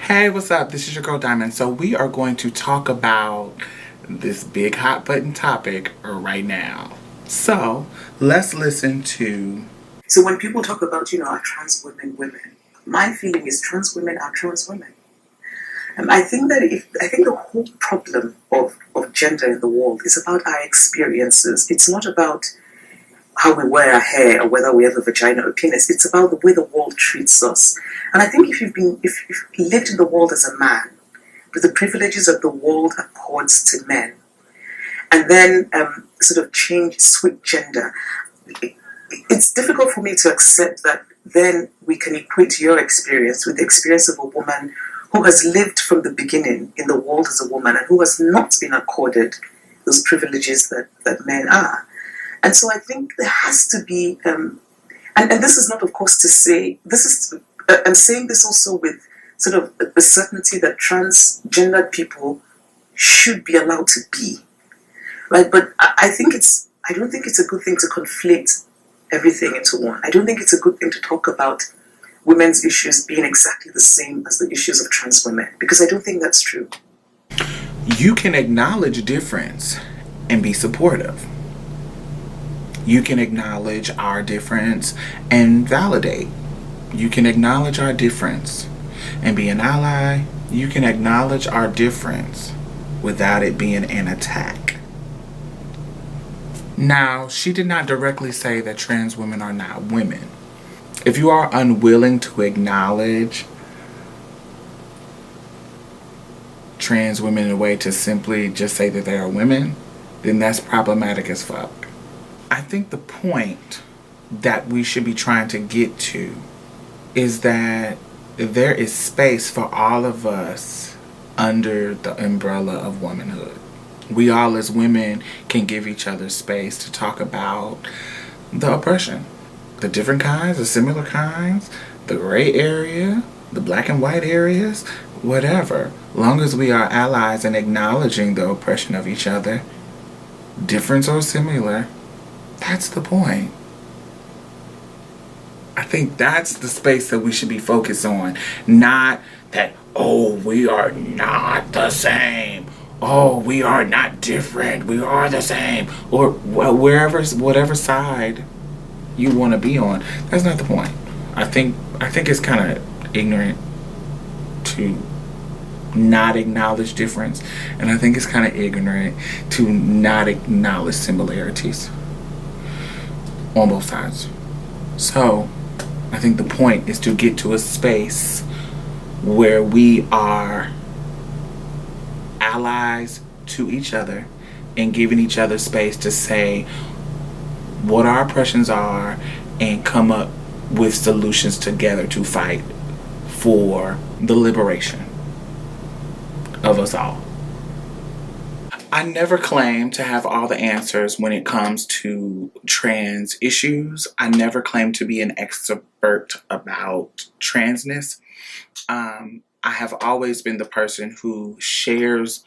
Hey, what's up? This is your girl Diamond. So we are going to talk about this big hot button topic right now. So let's listen to. So when people talk about, are trans women, my feeling is trans women are trans women. I think the whole problem of gender in the world is about our experiences. It's not about how we wear our hair or whether we have a vagina or penis. It's about the way the world treats us. And I think if you've lived in the world as a man, with the privileges that the world accords to men, and then sort of switch gender, it's difficult for me to accept that then we can equate your experience with the experience of a woman who has lived from the beginning in the world as a woman and who has not been accorded those privileges that men are. And so I think there has to be, and this is not, of course, to say, I'm saying this also with sort of the certainty that transgender people should be allowed to be, right? But I don't think it's a good thing to conflate everything into one. I don't think it's a good thing to talk about women's issues being exactly the same as the issues of trans women, because I don't think that's true. You can acknowledge difference and be supportive. You can acknowledge our difference and validate. You can acknowledge our difference and be an ally. You can acknowledge our difference without it being an attack. Now, she did not directly say that trans women are not women. If you are unwilling to acknowledge trans women in a way to simply just say that they are women, then that's problematic as fuck. I think the point that we should be trying to get to is that there is space for all of us under the umbrella of womanhood. We all as women can give each other space to talk about the oppression, the different kinds, the similar kinds, the gray area, the black and white areas, whatever. Long as we are allies and acknowledging the oppression of each other, different or similar, that's the point. I think that's the space that we should be focused on. Not that, oh, we are not the same. Oh, we are not different. We are the same. Or whatever side you want to be on. That's not the point. I think it's kind of ignorant to not acknowledge difference, and I think it's kind of ignorant to not acknowledge similarities on both sides. So I think the point is to get to a space where we are allies to each other and giving each other space to say what our oppressions are and come up with solutions together to fight for the liberation of us all. I never claim to have all the answers when it comes to trans issues. I never claim to be an expert about transness. I have always been the person who shares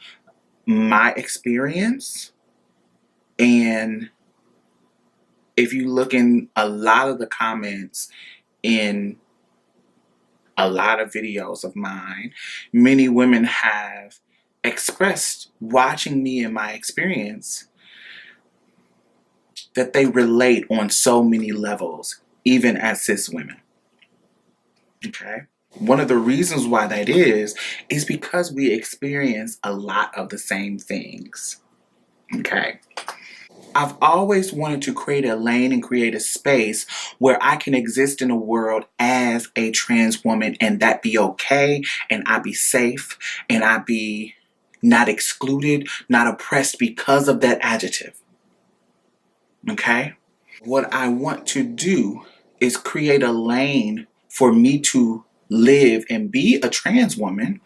my experience. And if you look in a lot of the comments in a lot of videos of mine, many women have expressed, watching me and my experience, that they relate on so many levels, even as cis women. Okay? One of the reasons why that is because we experience a lot of the same things. Okay? I've always wanted to create a lane and create a space where I can exist in a world as a trans woman and that be okay, and I be safe, and I be not excluded, not oppressed because of that adjective. Okay? What I want to do is create a lane for me to live and be a trans woman.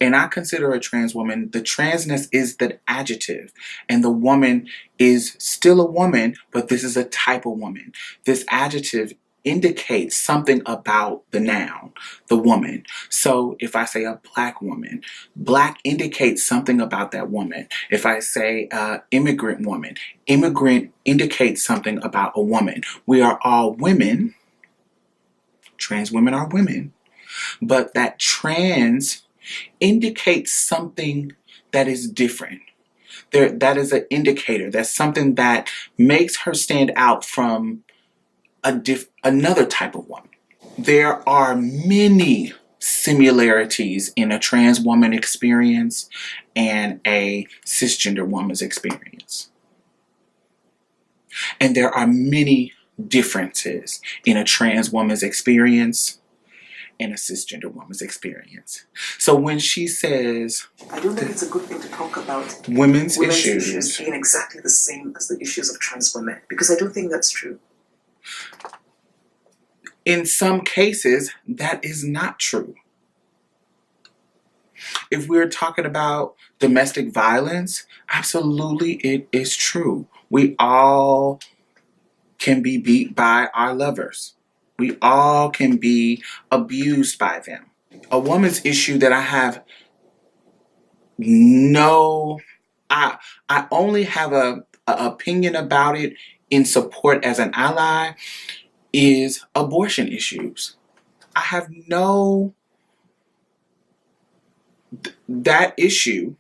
And I consider a trans woman, the transness is the adjective, and the woman is still a woman, but this is a type of woman. This adjective indicates something about the noun, the woman. So if I say a black woman, black indicates something about that woman. If I say immigrant woman, immigrant indicates something about a woman. We are all women. Trans women are women. But that trans indicates something that is different. That is an indicator. That's something that makes her stand out from another type of woman. There are many similarities in a trans woman experience and a cisgender woman's experience. And there are many differences in a trans woman's experience and a cisgender woman's experience. So when she says, I don't think it's a good thing to talk about women's issues being exactly the same as the issues of trans women, because I don't think that's true. In some cases, that is not true. If we're talking about domestic violence, absolutely it is true. We all can be beat by our lovers. We all can be abused by them. A woman's issue that I have I only have a opinion about it in support as an ally is abortion issues. I have that issue,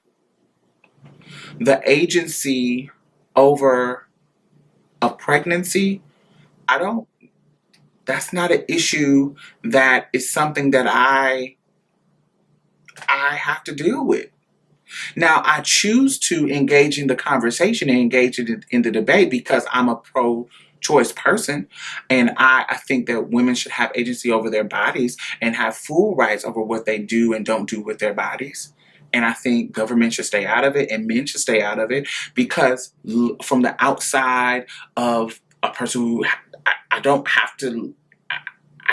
the agency over a pregnancy, that's not an issue that is something that I have to deal with. Now, I choose to engage in the conversation and engage in the debate because I'm a pro-choice person, and I think that women should have agency over their bodies and have full rights over what they do and don't do with their bodies. And I think government should stay out of it and men should stay out of it, because from the outside of a person who I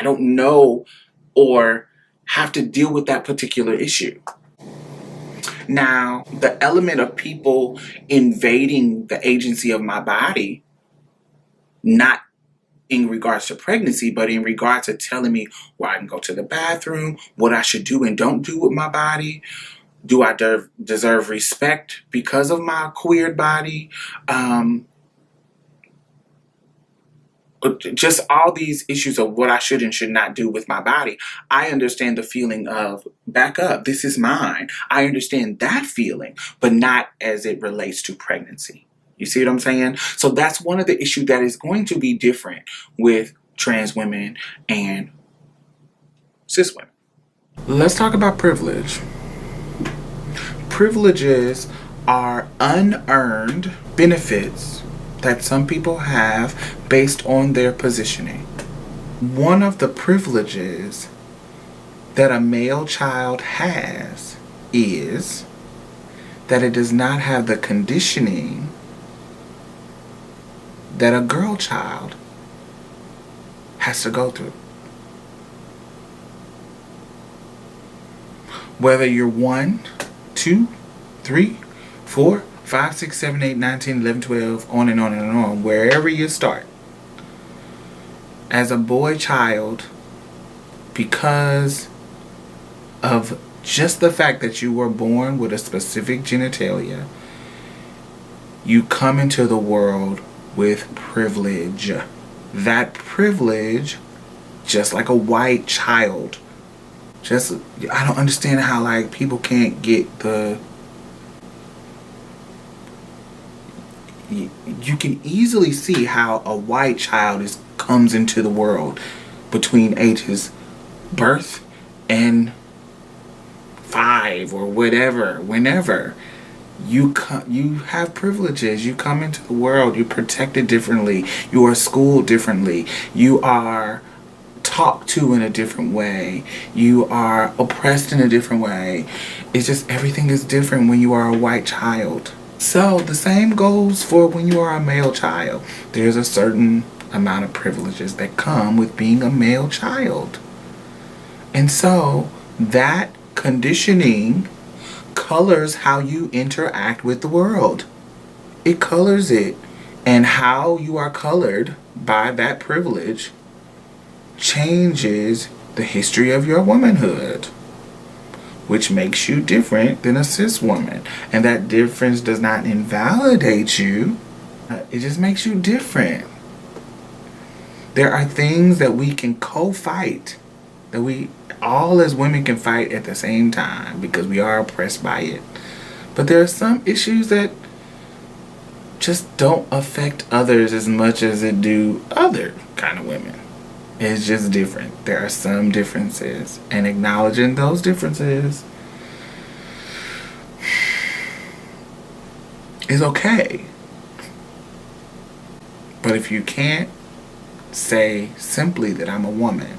don't know or have to deal with that particular issue. Now, the element of people invading the agency of my body, not in regards to pregnancy, but in regards to telling me where I can go to the bathroom, what I should do and don't do with my body. Do I deserve respect because of my queered body? Just all these issues of what I should and should not do with my body. I understand the feeling of, back up, this is mine. I understand that feeling, but not as it relates to pregnancy. You see what I'm saying? So that's one of the issues that is going to be different with trans women and cis women. Let's talk about privilege. Privileges are unearned benefits that some people have based on their positioning. One of the privileges that a male child has is that it does not have the conditioning that a girl child has to go through. Whether you're 1, 2, 3, 4, 5, 6, 7, 8, 9, 10, 11, 12, on and on and on, wherever you start. As a boy child, because of just the fact that you were born with a specific genitalia, you come into the world with privilege. That privilege, just like a white child, I don't understand how people can't get the... You can easily see how a white child comes into the world between ages birth and 5 or whatever, whenever. You have privileges. You come into the world. You're protected differently. You are schooled differently. You are talked to in a different way. You are oppressed in a different way. It's just everything is different when you are a white child. So the same goes for when you are a male child. There's a certain amount of privileges that come with being a male child. And so that conditioning colors how you interact with the world. It colors it. And how you are colored by that privilege changes the history of your womanhood, which makes you different than a cis woman. And that difference does not invalidate you. It just makes you different. There are things that we can co-fight that we all as women can fight at the same time because we are oppressed by it. But there are some issues that just don't affect others as much as it do other kind of women. It's just different. There are some differences, and acknowledging those differences is okay. But if you can't say simply that I'm a woman,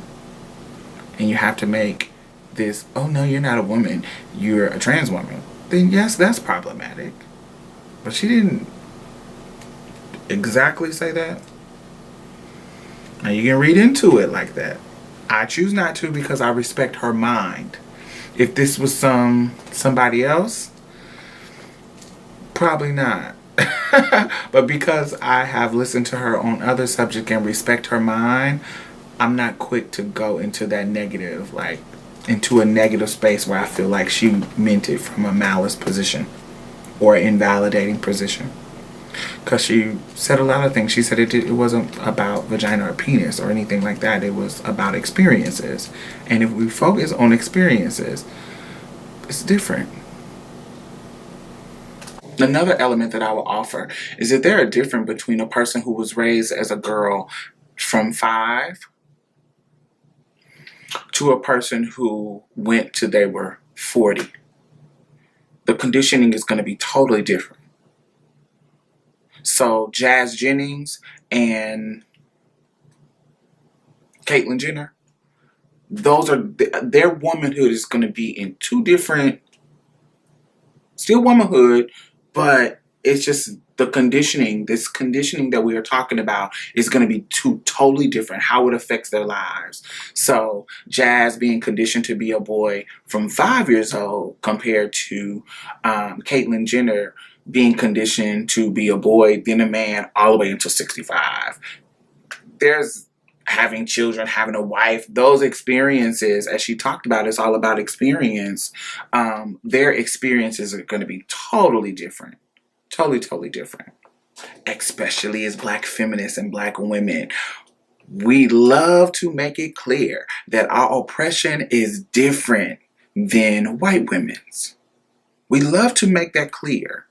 and you have to make this, oh no, you're not a woman, you're a trans woman, then yes, that's problematic. But she didn't exactly say that. Now you can read into it like that. I choose not to because I respect her mind. If this was somebody else, probably not. But because I have listened to her on other subjects and respect her mind, I'm not quick to go into that negative, like into a negative space where I feel like she meant it from a malice position or invalidating position. Because she said a lot of things. She said it wasn't about vagina or penis or anything like that. It was about experiences. And if we focus on experiences, it's different. Another element that I will offer is that there are difference between a person who was raised as a girl from 5 to a person who went till they were 40. The conditioning is going to be totally different. So Jazz Jennings and Caitlyn Jenner, their womanhood is going to be in two different, still womanhood, but it's just the conditioning, this conditioning that we are talking about is going to be two totally different, how it affects their lives. So Jazz being conditioned to be a boy from 5 years old compared to Caitlyn Jenner being conditioned to be a boy, then a man, all the way until 65. There's having children, having a wife, those experiences, as she talked about, it's all about experience. Their experiences are going to be totally different. Totally different. Especially as Black feminists and Black women. We love to make it clear that our oppression is different than white women's. We love to make that clear.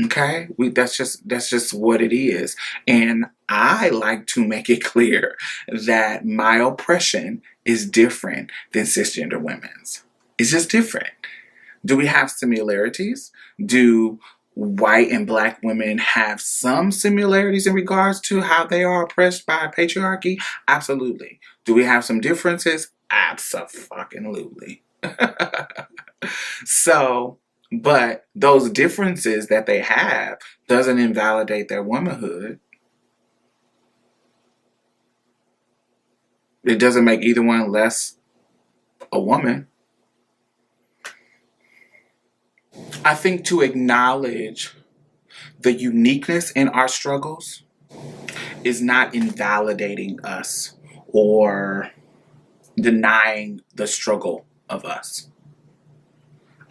Okay, that's just what it is. And I like to make it clear that my oppression is different than cisgender women's. It's just different. Do we have similarities? Do white and Black women have some similarities in regards to how they are oppressed by patriarchy? Absolutely. Do we have some differences? Abso-fucking-lutely. So, but those differences that they have doesn't invalidate their womanhood. It doesn't make either one less a woman. I think to acknowledge the uniqueness in our struggles is not invalidating us or denying the struggle of us.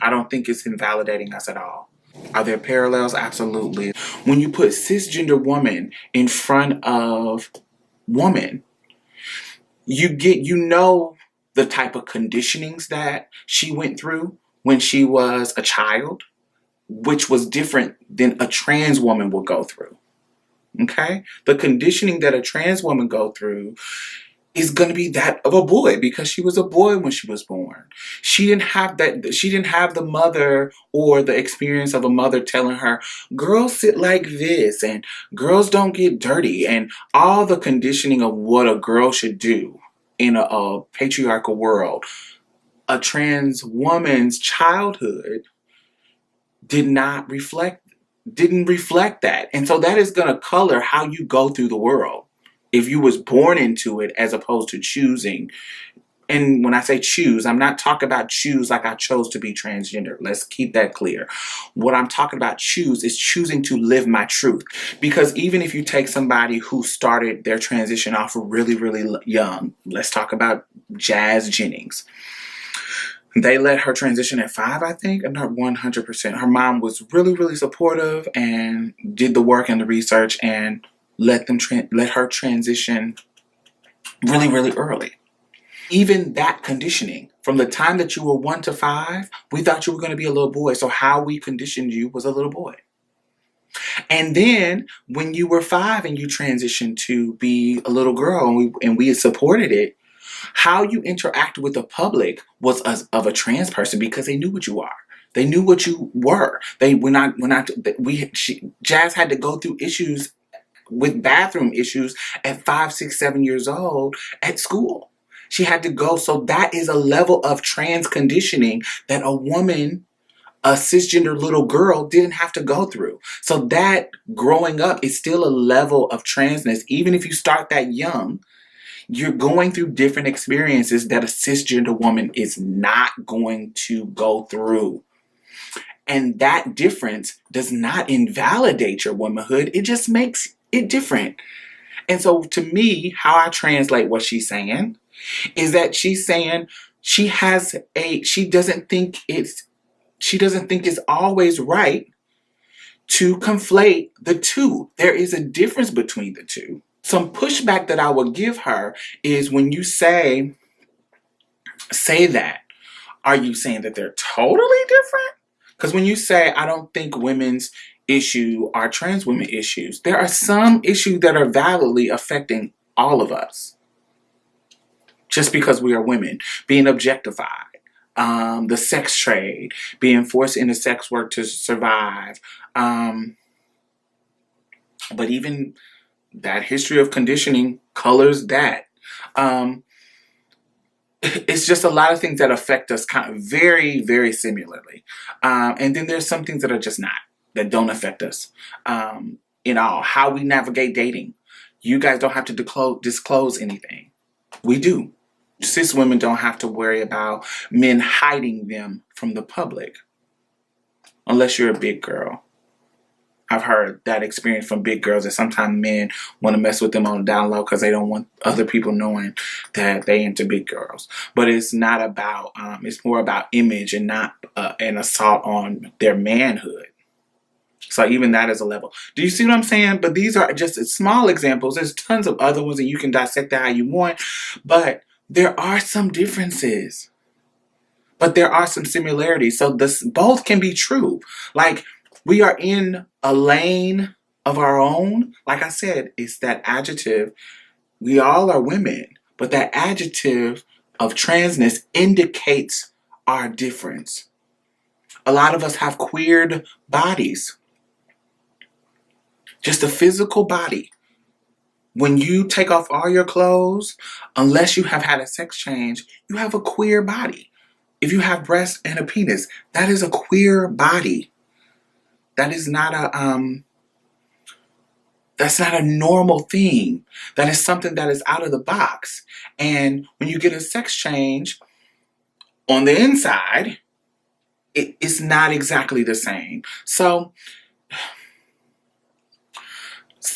I don't think it's invalidating us at all. Are there parallels? Absolutely. When you put cisgender woman in front of woman, you know the type of conditionings that she went through when she was a child, which was different than a trans woman would go through. Okay? The conditioning that a trans woman go through is going to be that of a boy because she was a boy when she was born. She didn't have the mother or the experience of a mother telling her, girls sit like this and girls don't get dirty, and all the conditioning of what a girl should do in a patriarchal world. A trans woman's childhood didn't reflect that. And so that is going to color how you go through the world. If you was born into it as opposed to choosing. And when I say choose, I'm not talking about choose like I chose to be transgender. Let's keep that clear. What I'm talking about choose is choosing to live my truth. Because even if you take somebody who started their transition off really, really young, let's talk about Jazz Jennings. They let her transition at 5, I think. I'm not 100%. Her mom was really, really supportive and did the work and the research and let her transition really, really early. Even that conditioning, from the time that you were 1 to 5, we thought you were going to be a little boy. So how we conditioned you was a little boy. And then when you were 5 and you transitioned to be a little girl, and we supported it, how you interacted with the public was of a trans person, because they knew what you are. They knew what you were. Jazz had to go through issues with bathroom issues at 5, 6, 7 years old at school. She had to go. So that is a level of trans conditioning that a woman, a cisgender little girl, didn't have to go through. So that growing up is still a level of transness. Even if you start that young, you're going through different experiences that a cisgender woman is not going to go through. And that difference does not invalidate your womanhood. It just makes it different. And so to me, how I translate what she's saying is that she's saying she doesn't think it's always right to conflate the two. There is a difference between the two. Some pushback that I would give her is, when you say that, are you saying that they're totally different? Because when you say, I don't think women's issue are trans women issues, there are some issues that are validly affecting all of us. Just because we are women, being objectified, the sex trade, being forced into sex work to survive. But even that history of conditioning colors that. It's just a lot of things that affect us kind of very, very similarly. And then there's some things that are just not, that don't affect us. How we navigate dating. You guys don't have to disclose anything. We do. Cis women don't have to worry about men hiding them from the public. Unless you're a big girl. I've heard that experience from big girls, that sometimes men want to mess with them on the down low because they don't want other people knowing that they into big girls. But it's not about, it's more about image and not an assault on their manhood. So even that is a level. Do you see what I'm saying? But these are just small examples. There's tons of other ones, and you can dissect that how you want. But there are some differences. But there are some similarities. So both can be true. Like, we are in a lane of our own. Like I said, it's that adjective. We all are women, but that adjective of transness indicates our difference. A lot of us have queered bodies. Just a physical body. When you take off all your clothes, unless you have had a sex change, you have a queer body. If you have breasts and a penis, that is a queer body. That is not that's not a normal thing. That is something that is out of the box. And when you get a sex change on the inside, it's not exactly the same. So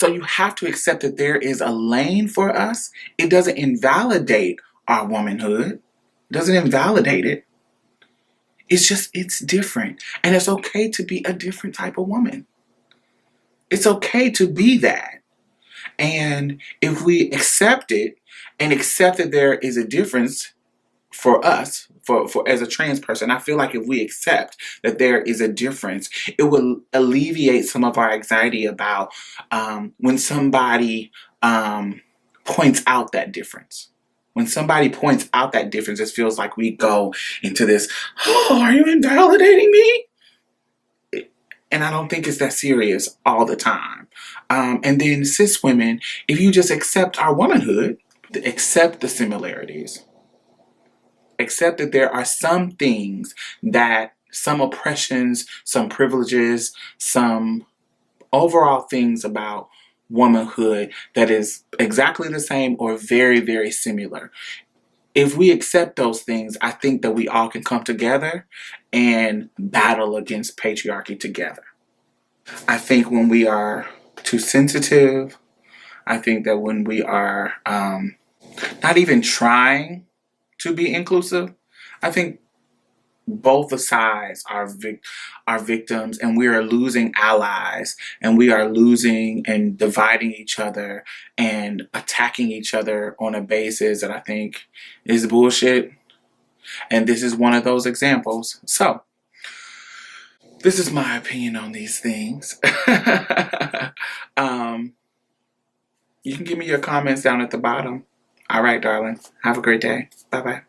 you have to accept that there is a lane for us. It doesn't invalidate our womanhood. It doesn't invalidate it. It's different. And it's okay to be a different type of woman. It's okay to be that. And if we accept it, and accept that there is a difference for us, for as a trans person, I feel like if we accept that there is a difference, it will alleviate some of our anxiety about when somebody points out that difference. When somebody points out that difference, it feels like we go into this, oh, are you invalidating me? And I don't think it's that serious all the time. And then cis women, if you just accept our womanhood, accept the similarities, accept that there are some things, that some oppressions, some privileges, some overall things about womanhood that is exactly the same or very, very similar. If we accept those things, I think that we all can come together and battle against patriarchy together. I think when we are too sensitive, I think that when we are not even trying to be inclusive, I think both the sides are victims, and we are losing allies, and we are losing and dividing each other and attacking each other on a basis that I think is bullshit. And this is one of those examples. So, this is my opinion on these things. You can give me your comments down at the bottom. All right, darling. Have a great day. Bye-bye.